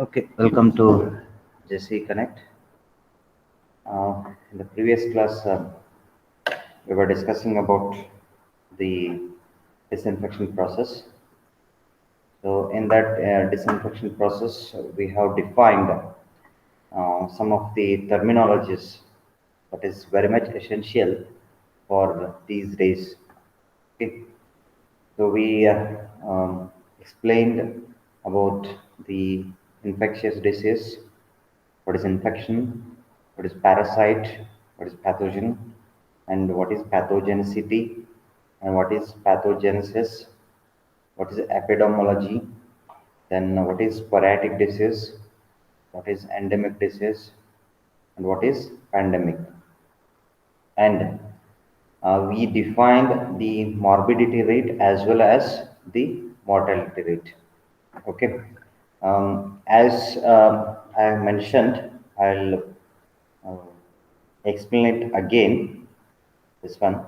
Okay, welcome to Jesse Connect. In the previous class, we were discussing about the disinfection process. So, in that disinfection process, we have defined some of the terminologies that is very much essential for these days. Okay. So we explained about the infectious disease, what is infection, what is parasite, what is pathogen, and what is pathogenicity, and what is pathogenesis, what is epidemiology, then what is sporadic disease, what is endemic disease, and what is pandemic. And we defined the morbidity rate as well as the mortality rate. Okay. As I mentioned, I'll uh, explain it again. This one.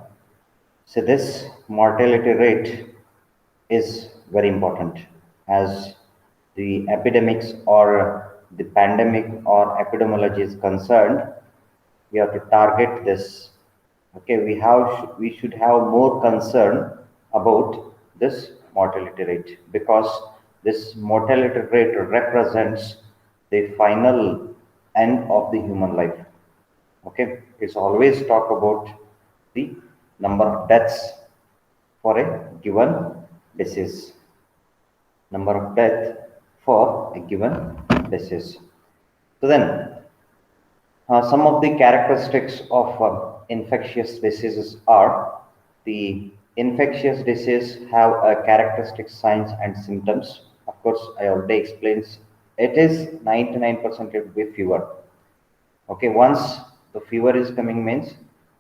So this mortality rate is very important as the epidemics or the pandemic or epidemiology is concerned. We have to target this. Okay, we should have more concern about this mortality rate because this mortality rate represents the final end of the human life. Okay, it's always talk about the number of deaths for a given disease, number of death for a given disease. So then, some of the characteristics of infectious diseases are the infectious disease have a characteristic signs and symptoms. Of course, I already explained it is 99% it will be fever. Okay, once the fever is coming means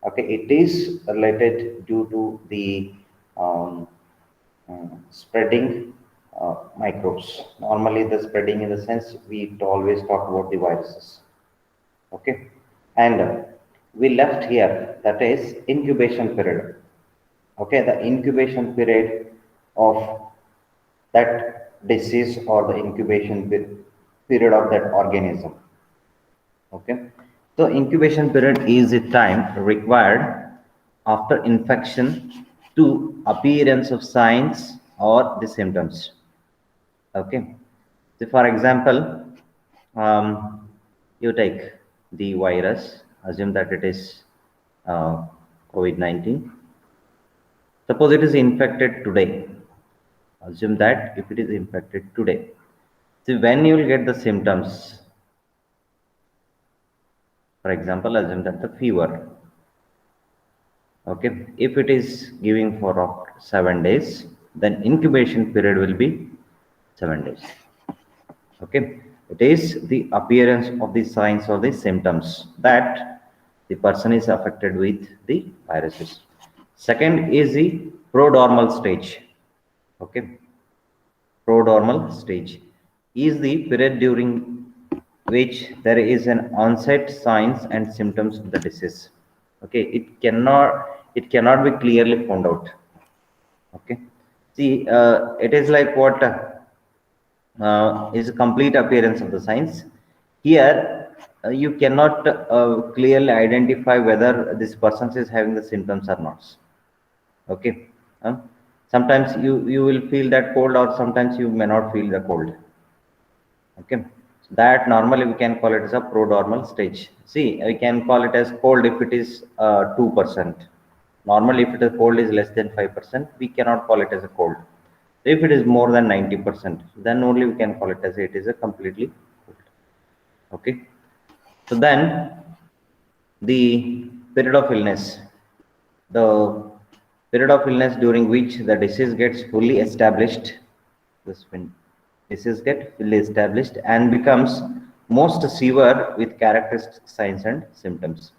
okay, it is related due to the um, spreading microbes. Normally, the spreading in the sense we always talk about the viruses. Okay, and we left here that is incubation period. Okay, the incubation period of that disease or the period of that organism. Okay, so incubation period is the time required after infection to appearance of signs or the symptoms. Okay, so for example, you take the virus, assume that it is COVID-19. Suppose it is infected today. Assume that if it is infected today. See, when you will get the symptoms, for example, assume that the fever. Okay, if it is giving for 7 days, then incubation period will be 7 days. Okay, it is the appearance of the signs or the symptoms that the person is affected with the viruses. Second is the prodromal stage. Okay, prodromal stage is the period during which there is an onset signs and symptoms of the disease. Okay, it cannot be clearly found out. Okay, see, it is like what is a complete appearance of the signs. Here, you cannot clearly identify whether this person is having the symptoms or not. Okay, sometimes you will feel that cold, or sometimes you may not feel the cold. Okay, so that normally we can call it as a prodromal stage. See, we can call it as cold if it is 2%. Normally, if it is cold is less than 5%, we cannot call it as a cold. If it is more than 90%, then only we can call it as it is a completely cold. Okay, so then the period of illness, the period of illness during which the disease gets fully established, this when disease get fully established and becomes most severe with characteristic signs and symptoms.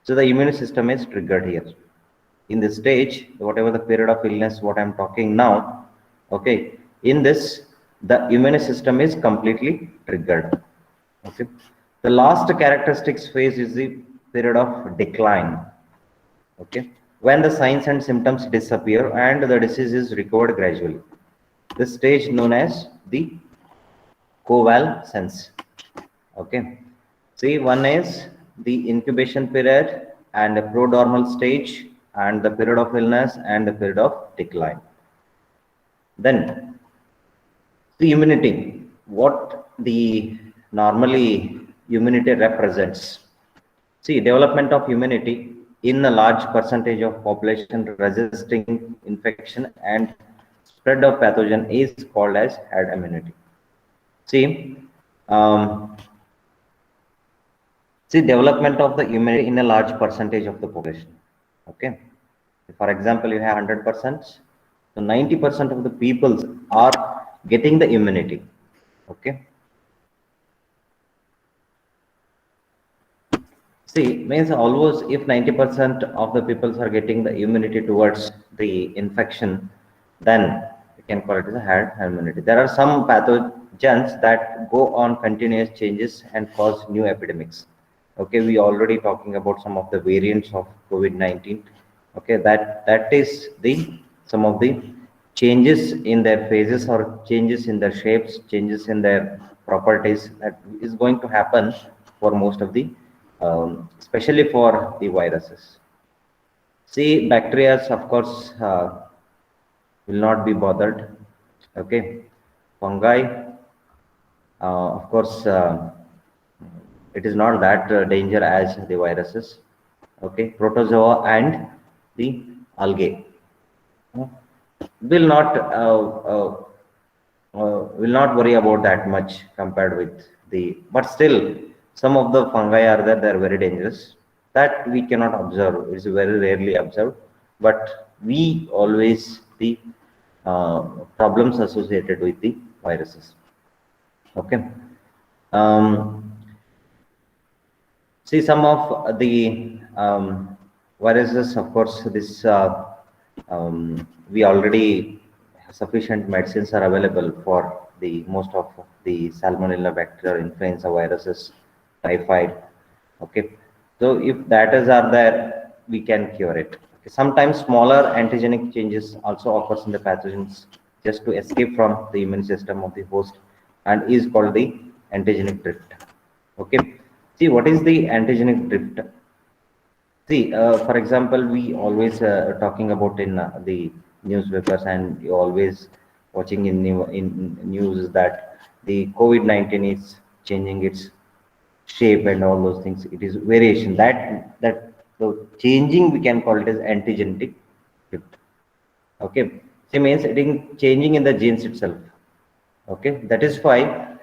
So the immune system is triggered here. In this stage, whatever the period of illness, what I'm talking now, okay, in this, the immune system is completely triggered. Okay, the last characteristics phase is the period of decline. Okay, when the signs and symptoms disappear and the disease is recovered gradually. This stage known as the covalescence. Okay. See, one is the incubation period and the prodromal stage and the period of illness and the period of decline. Then the immunity, what the normally immunity represents. See, development of immunity in a large percentage of population resisting infection and spread of pathogen is called as herd immunity. See, um, see development of the immunity in a large percentage of the population. Okay, for example, you have 100%, so 90% of the people are getting the immunity. Okay, see, means almost if 90% of the people are getting the immunity towards the infection, then we can call it as a herd immunity. There are some pathogens that go on continuous changes and cause new epidemics. Okay, we already talking about some of the variants of COVID-19. Okay, that is the some of the changes in their phases or changes in their shapes, changes in their properties that is going to happen for most of the especially for the viruses. See, bacteria, of course, will not be bothered. Okay, fungi, of course, it is not that danger as the viruses. Okay, protozoa and the algae uh, will not will not worry about that much compared with the, but still some of the fungi are there, they are very dangerous, that we cannot observe, it's very rarely observed, but we always the uh, problems associated with the viruses. Okay, um, see some of the viruses, of course, this we already sufficient medicines are available for the most of the salmonella, bacteria, influenza viruses, typhoid. Okay, so if that is are there, we can cure it. Okay. Sometimes smaller antigenic changes also occurs in the pathogens just to escape from the immune system of the host and is called the antigenic drift. Okay. See, what is the antigenic drift? See, for example, we always talking about in the newspapers and you always watching in news that the COVID-19 is changing its shape and all those things. It is variation that the changing we can call it as antigenic drift. Okay, so means it is changing in the genes itself. Okay, that is why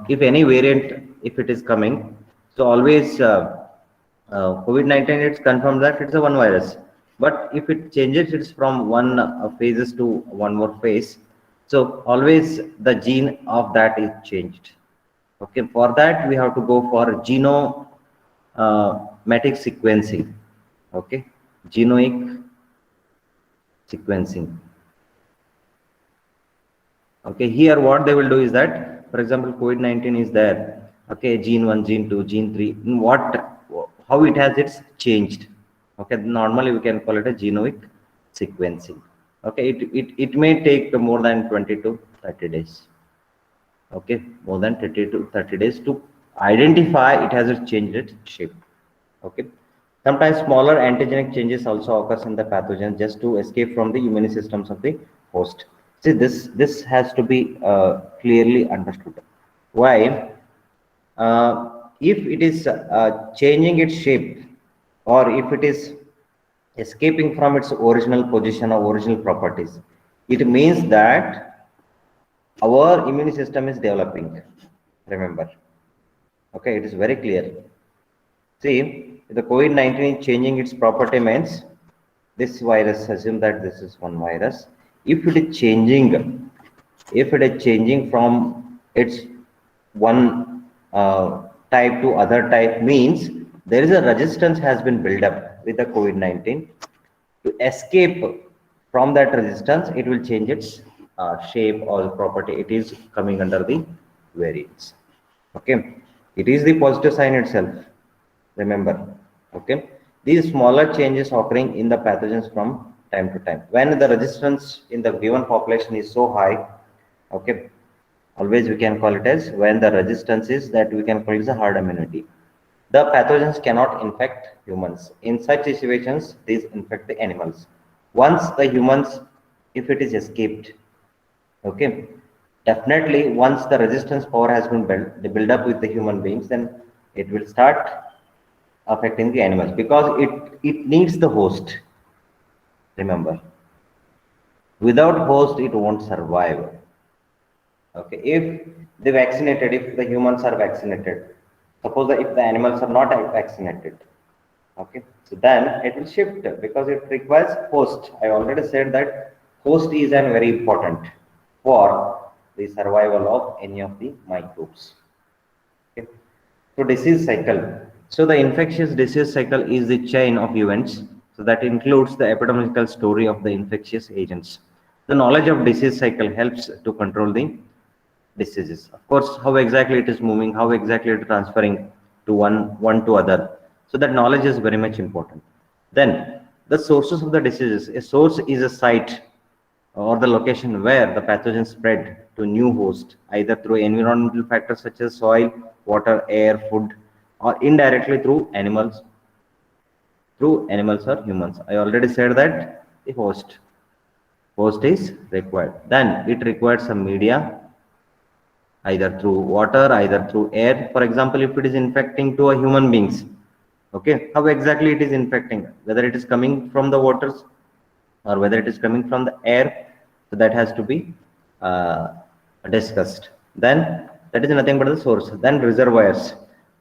if any variant if it is coming, so always COVID-19 it's confirmed that it's a one virus, but if it changes it's from one phases to one more phase, so always the gene of that is changed. Okay, for that we have to go for genomatic sequencing. Okay, genoic sequencing. Okay, here what they will do is that, for example, COVID-19 is there. Okay, gene 1, gene 2, gene 3. How it has it's changed. Okay, normally we can call it a genomic sequencing. Okay, it may take more than 20 to 30 days. Okay, more than 30 to 30 days to identify it has changed its shape. Okay, sometimes smaller antigenic changes also occurs in the pathogen just to escape from the immune systems of the host. See, this has to be clearly understood. Why? If it is changing its shape, or if it is escaping from its original position or original properties, it means that our immune system is developing. Remember, okay, it is very clear. See, the COVID-19 is changing its property means this virus, assume that this is one virus. If it is changing, if it is changing from its one type to other type means there is a resistance has been built up with the COVID-19. To escape from that resistance, it will change its shape or property. It is coming under the variants. Okay, it is the positive sign itself. Remember, okay, these smaller changes occurring in the pathogens from time to time when the resistance in the given population is so high. Okay, Always we can call it as when the resistance is that we can call it as a herd immunity. The pathogens cannot infect humans. In such situations, these infect the animals. Once the humans, if it is escaped, okay, definitely once the resistance power has been built, they build up with the human beings, then it will start affecting the animals because it needs the host. Remember, without host, it won't survive. Okay, if they vaccinated, if the humans are vaccinated, suppose that if the animals are not vaccinated, okay, so then it will shift because it requires host. I already said that host is an very important for the survival of any of the microbes. Okay. So disease cycle. So the infectious disease cycle is the chain of events. So that includes the epidemiological story of the infectious agents. The knowledge of disease cycle helps to control the diseases. Of course, how exactly it is moving, how exactly it is transferring to one to other. So that knowledge is very much important. Then the sources of the diseases. A source is a site or the location where the pathogen spread to new host, either through environmental factors such as soil, water, air, food, or indirectly through animals or humans. I already said that the host is required. Then it requires some media, either through water, either through air. For example, if it is infecting to a human beings, okay, how exactly it is infecting, whether it is coming from the waters or whether it is coming from the air, so that has to be uh, discussed. Then that is nothing but the source. Then reservoirs.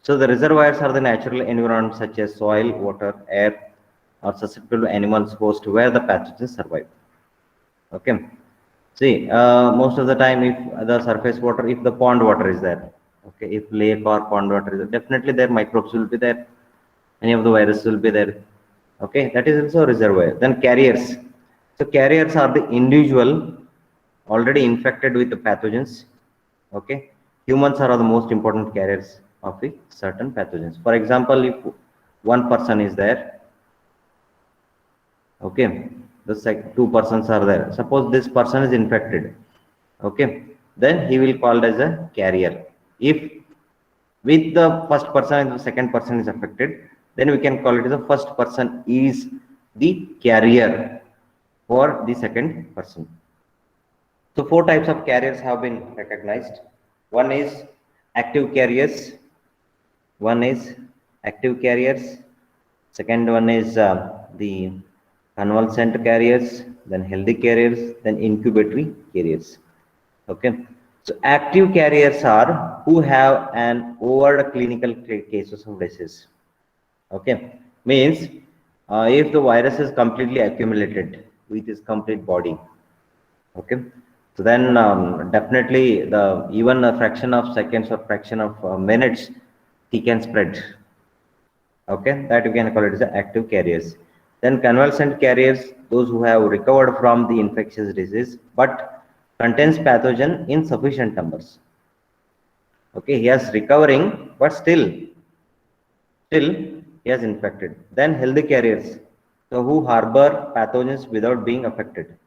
So the reservoirs are the natural environment such as soil, water, air, or susceptible to animals host where the pathogens survive. Okay. See, most of the time, if the surface water, if the pond water is there, okay, if lake or pond water is there, definitely their microbes will be there. Any of the viruses will be there. Okay, that is also a reservoir. Then carriers. So carriers are the individual already infected with the pathogens. Okay, humans are the most important carriers of the certain pathogens. For example, if one person is there, okay, the two persons are there, suppose this person is infected, okay, then he will called as a carrier. If with the first person and the second person is affected, then we can call it as the first person is the carrier for the second person. So four types of carriers have been recognized. One is active carriers, one is active carriers. Second one is the convalescent carriers, then healthy carriers, then incubatory carriers. Okay. So active carriers are who have an overt clinical cases of disease. Okay. Means if the virus is completely accumulated with its complete body. Okay. So then definitely the even a fraction of seconds or fraction of minutes he can spread. Okay, that you can call it as the active carriers. Then convalescent carriers, those who have recovered from the infectious disease but contains pathogen in sufficient numbers. Okay, he is recovering but still he is infected. Then healthy carriers, so who harbor pathogens without being affected.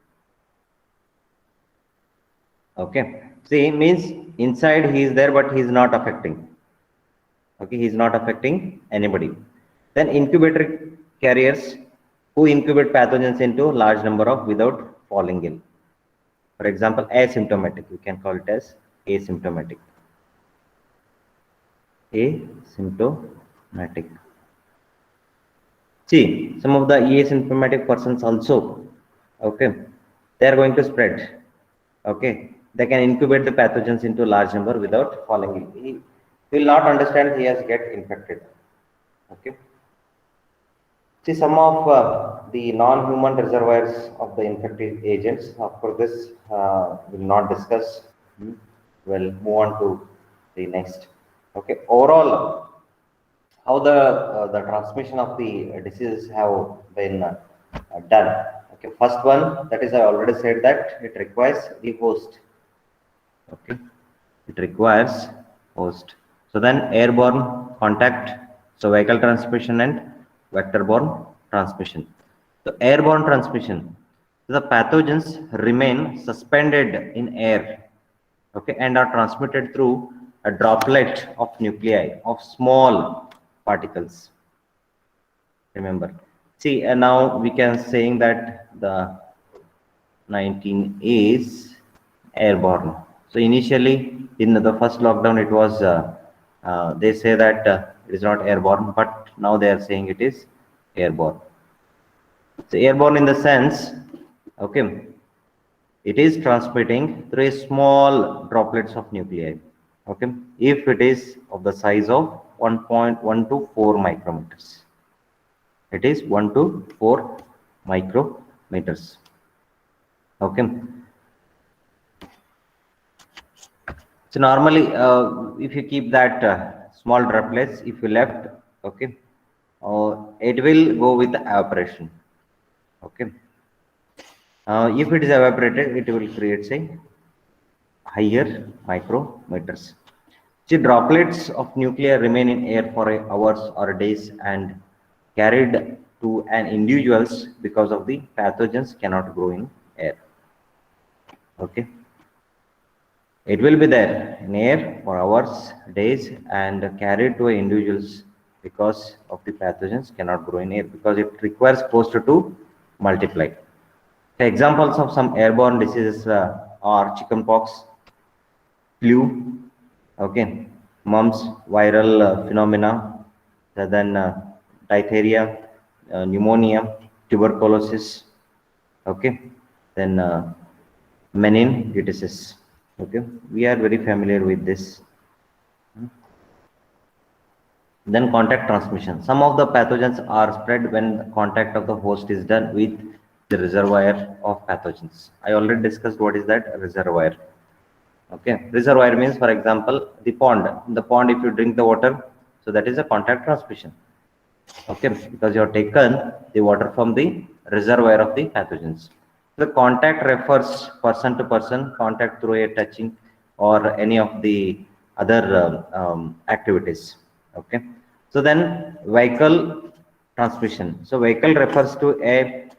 Okay, see, means inside he is there but he is not affecting. Okay, he is not affecting anybody. Then incubator carriers, who incubate pathogens into large number of without falling ill. For example, asymptomatic, you can call it as asymptomatic. Asymptomatic. See, some of the asymptomatic persons also, okay, they are going to spread. Okay, they can incubate the pathogens into large number without falling ill. He will not understand he has get infected. Okay. See, some of the non-human reservoirs of the infective agents. Of course, this will not discuss. Hmm. We'll move on to the next. Okay. Overall, how the transmission of the diseases have been done. Okay. First one, that is, I already said that it requires the host. Okay, it requires host. So then airborne contact, so vehicle transmission and vector-borne transmission. So airborne transmission, the pathogens remain suspended in air. okay, and are transmitted through a droplet of nuclei of small particles. Remember, see, and now we can saying that the 19 is airborne. So initially in the first lockdown, it was they say that it is not airborne, but now they are saying it is airborne. So airborne in the sense, okay, it is transmitting through a small droplets of nuclei. Okay, if it is of the size of 1.1 to 4 micrometers, it is 1 to 4 micrometers. Okay, so normally, if you keep that small droplets, if you left, okay, it will go with evaporation. Okay, if it is evaporated, it will create say higher micrometers. See, droplets of nuclei remain in air for hours or days and carried to an individuals because of the pathogens cannot grow in air. Okay. It will be there in air for hours, days, and carried to individuals because of the pathogens cannot grow in air because it requires host to multiply. The examples of some airborne diseases are chickenpox, flu, okay, mumps, viral phenomena, then diphtheria, pneumonia, tuberculosis, okay, then meningitis. Okay, we are very familiar with this. Then contact transmission. Some of the pathogens are spread when contact of the host is done with the reservoir of pathogens. I already discussed what is that reservoir. Okay, reservoir means, for example, the pond. In the pond, if you drink the water, so that is a contact transmission. Okay, because you have taken the water from the reservoir of the pathogens. The contact refers person to person, contact through a touching or any of the other activities. Okay, so then vehicle transmission. So vehicle refers to a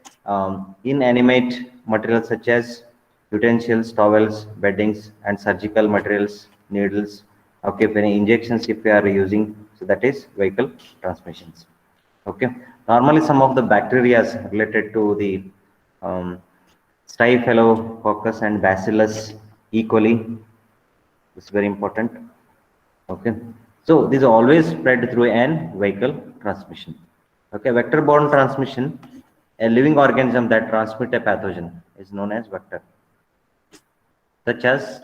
inanimate material such as utensils, towels, beddings, and surgical materials, needles. Okay, if any injections if we are using, so that is vehicle transmissions. Okay, normally some of the bacteria related to the um, Staphylococcus and Bacillus E. coli is very important. Okay, so these are always spread through an vehicle transmission. Okay, vector-borne transmission, a living organism that transmit a pathogen is known as vector, such as,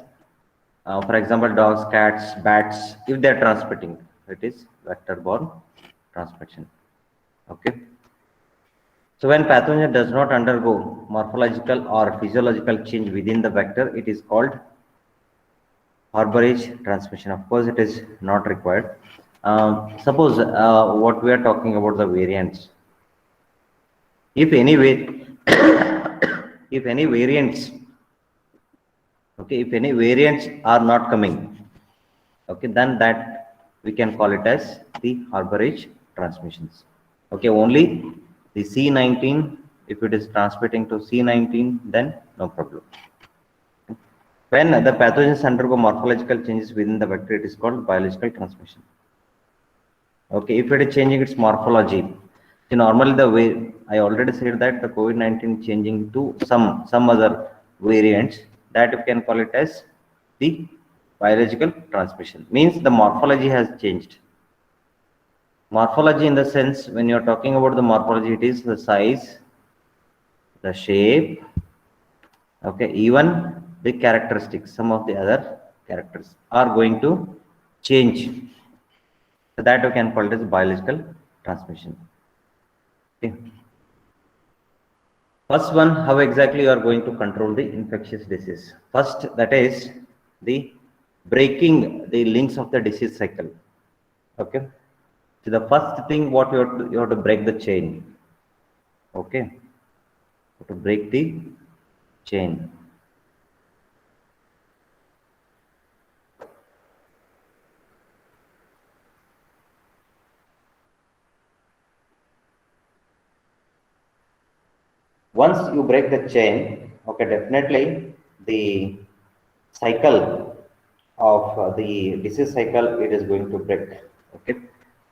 for example, dogs, cats, bats. If they are transmitting, it is vector-borne transmission. Okay. So when pathogen does not undergo morphological or physiological change within the vector, it is called harborage transmission. Of course, it is not required. Suppose what we are talking about the variants. If any way, if any variants, okay, if any variants are not coming, okay, then that we can call it as the harborage transmissions. Okay, only the C19, if it is transmitting to C19, then no problem. When the pathogens undergo morphological changes within the vector, it is called biological transmission. Okay, if it is changing its morphology, so normally the way I already said that the COVID-19 changing to some other variants, that you can call it as the biological transmission. Means the morphology has changed. Morphology in the sense when you are talking about the morphology, it is the size, the shape, okay, even the characteristics, some of the other characters are going to change. So that we can call it as biological transmission. Okay. First one, how exactly you are going to control the infectious disease? First, that is the breaking the links of the disease cycle. Okay. So the first thing what you have to break the chain. Okay. You have to break the chain. Once you break the chain, okay, definitely the cycle of the disease cycle, it is going to break. Okay,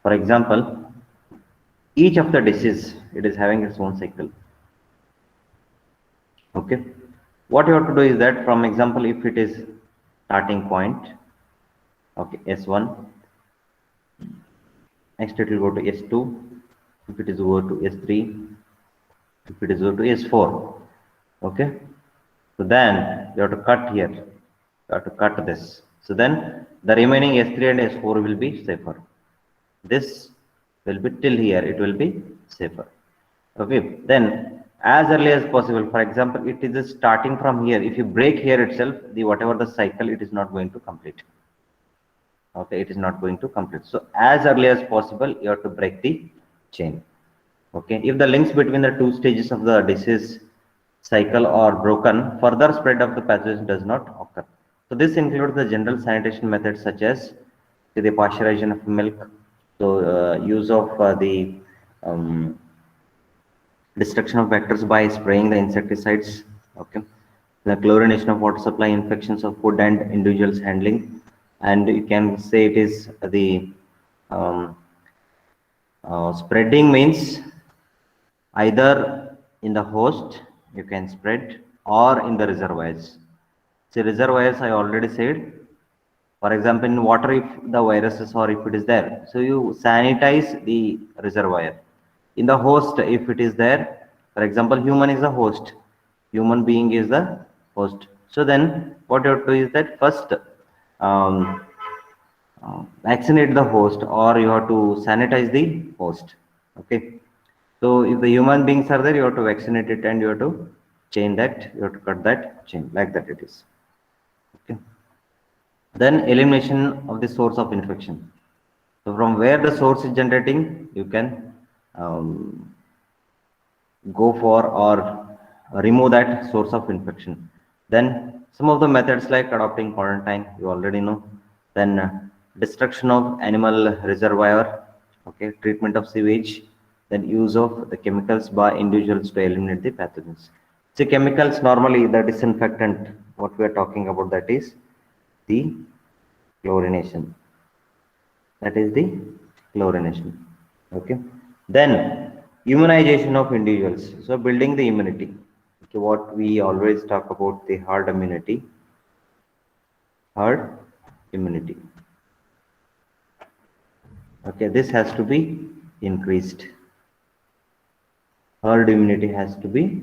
for example, each of the disease, it is having its own cycle. Okay, what you have to do is that, from example, if it is starting point, okay, S1, next it will go to S2, if it is over to S3, if it is over to S4. Okay, so then you have to cut here, you have to cut this, so then the remaining S3 and S4 will be safer. This will be till here, it will be safer. Okay, then as early as possible, for example, it is starting from here, if you break here itself, the whatever the cycle, it is not going to complete. Okay, it is not going to complete. So as early as possible, you have to break the chain. Okay, if the links between the two stages of the disease cycle are broken, further spread of the pathogen does not occur. So this includes the general sanitation methods such as the pasteurization of milk, so use of the um, destruction of vectors by spraying the insecticides. Okay, the chlorination of water supply, infections of food and individuals handling, and you can say it is the um, spreading means either in the host you can spread, or in the reservoirs. So reservoirs, I already said, for example, in water, if the viruses or if it is there, so you sanitize the reservoir. In the host, if it is there, for example, human is the host, human being is the host. So then what you have to do is that first um, vaccinate the host, or you have to sanitize the host. Okay, so if the human beings are there, you have to vaccinate it, and you have to chain that, you have to cut that chain, like that it is. Okay, then elimination of the source of infection. So from where the source is generating, you can go for or remove that source of infection. Then some of the methods like adopting quarantine, you already know. Then destruction of animal reservoir, okay, treatment of sewage, then use of the chemicals by individuals to eliminate the pathogens. So chemicals, normally the disinfectant, what we are talking about, that is the chlorination. That is the chlorination. Okay, then immunization of individuals, so building the immunity. Okay, what we always talk about, the herd immunity. Herd immunity, okay, this has to be increased. Herd immunity has to be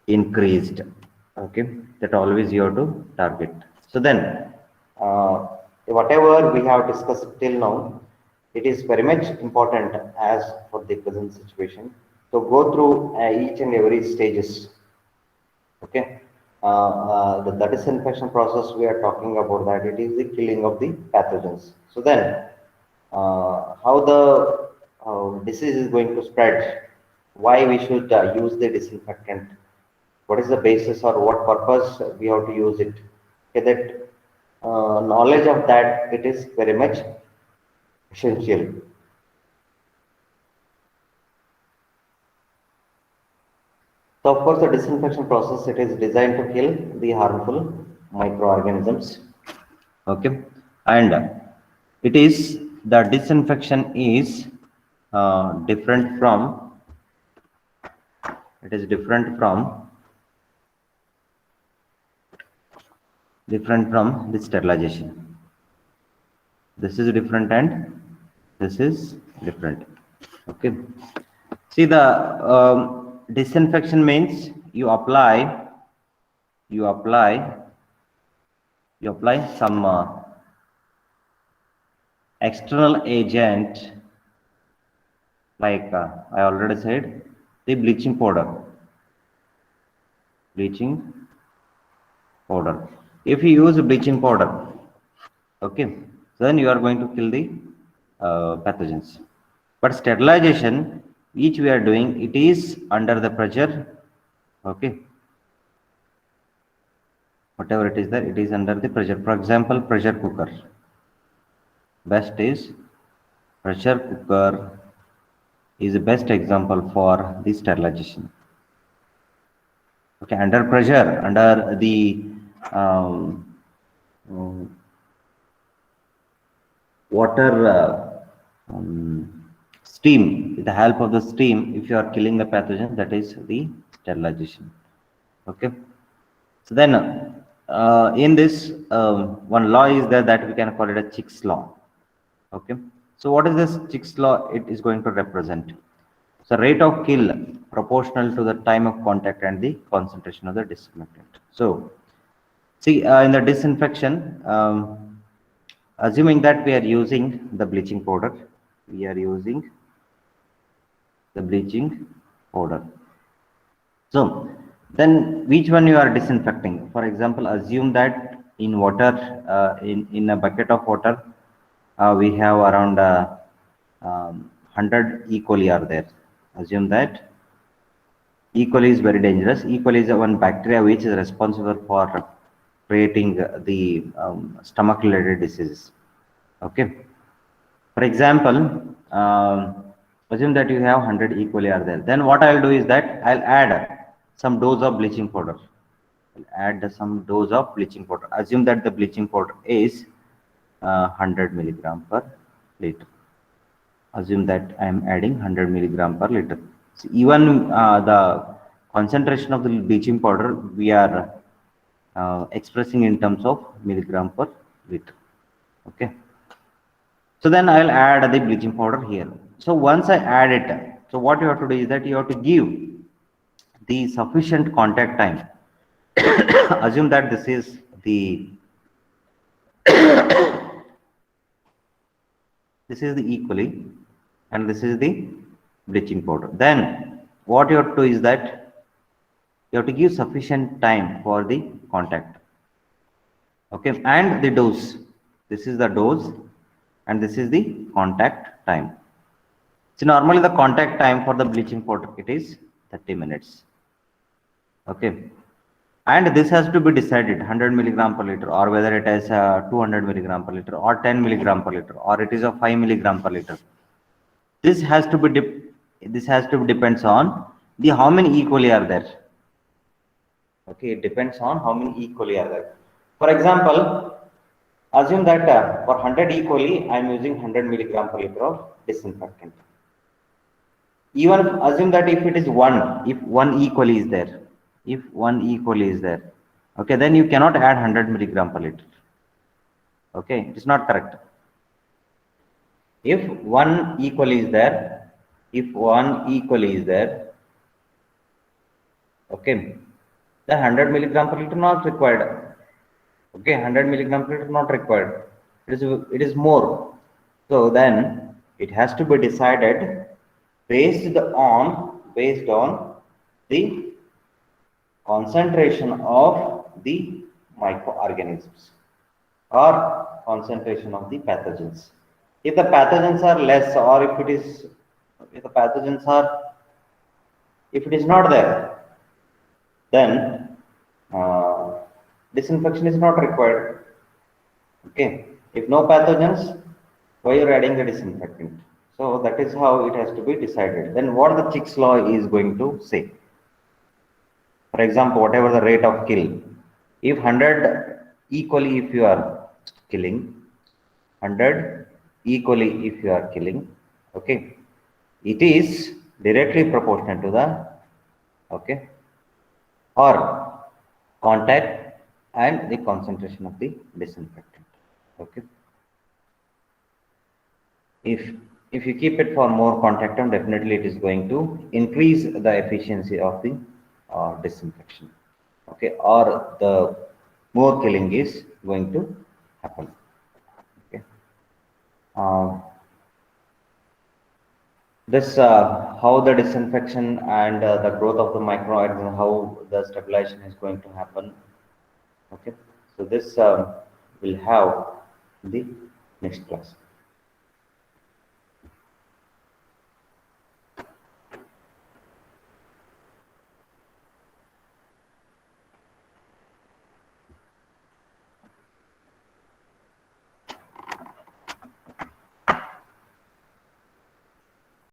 increased. Okay, that always you have to target. So then uh, whatever we have discussed till now, it is very much important as for the present situation. So go through each and every stages. Okay, the disinfection process we are talking about, that it is the killing of the pathogens. So then how the disease is going to spread, why we should use the disinfectant, what is the basis or what purpose we have to use it. Okay, that knowledge of that, it is very much essential. So of course the disinfection process, it is designed to kill the harmful microorganisms. Okay, and it is, the disinfection is different from, it is different from the sterilization. This is different and this is different. Okay, see the disinfection means you apply some external agent, like I already said, the bleaching powder. If you use bleaching powder, okay, then you are going to kill the pathogens. But sterilization, which we are doing, it is under the pressure. Okay, whatever it is there, it is under the pressure. For example, pressure cooker. Best is pressure cooker is the best example for the sterilization. Okay, under pressure, under the um, water steam, with the help of the steam, if you are killing the pathogen, that is the sterilization. Okay. So then in this one law is there that we can call it a Chick's law. Okay. So what is this Chick's law? It is going to represent so rate of kill proportional to the time of contact and the concentration of the disinfectant. So see, in the disinfection, assuming that we are using the bleaching powder, we are using the bleaching powder. So then which one you are disinfecting? For example, assume that in water, in a bucket of water, we have around 100 E. coli are there. Assume that E. coli is very dangerous. E. coli is one bacteria which is responsible for creating the stomach related diseases. Okay. For example, assume that you have 100 E. coli are there. Then what I'll do is that I'll add some dose of bleaching powder. I'll add some dose of bleaching powder. Assume that the bleaching powder is 100 milligram per liter. Assume that I am adding 100 milligram per liter. So even the concentration of the bleaching powder we are expressing in terms of milligram per liter. Okay. So then I'll add the bleaching powder here. So once I add it, so what you have to do is that you have to give the sufficient contact time. Assume that this is the E. coli and this is the bleaching powder. Then what you have to do is that you have to give sufficient time for the contact. Okay, and the dose. This is the dose and this is the contact time. So normally the contact time for the bleaching powder, it is 30 minutes. Okay. And this has to be decided 100 milligram per liter, or whether it is 200 milligram per liter, or 10 milligram per liter, or it is a 5 milligram per liter. This has to be depends on the how many E. coli are there. Okay, it depends on how many E. coli are there. For example, assume that for 100 E. coli, I am using 100 milligram per liter of disinfectant. Even assume that if it is if one E. coli is there, okay, then you cannot add 100 milligram per liter. Okay, it is not correct. If one E. coli is there, okay, then 100 milligram per liter not required. Okay, 100 milligram per liter not required. It is more. So then it has to be decided based on the concentration of the microorganisms or concentration of the pathogens. If the pathogens are less, or if it is not there, then disinfection is not required. Okay, if no pathogens, why you're adding the disinfectant? So that is how it has to be decided. Then what the Chick's law is going to say. For example, whatever the rate of kill, if 100 E. coli if you are killing, 100 E. coli if you are killing, okay, it is directly proportional to the, okay, or contact and the concentration of the disinfectant. Okay. If you keep it for more contact time, definitely it is going to increase the efficiency of the disinfection. Okay, or the more killing is going to happen. Okay. This how the disinfection and the growth of the microorganisms, how the stabilization is going to happen. Okay, so this will have the next class.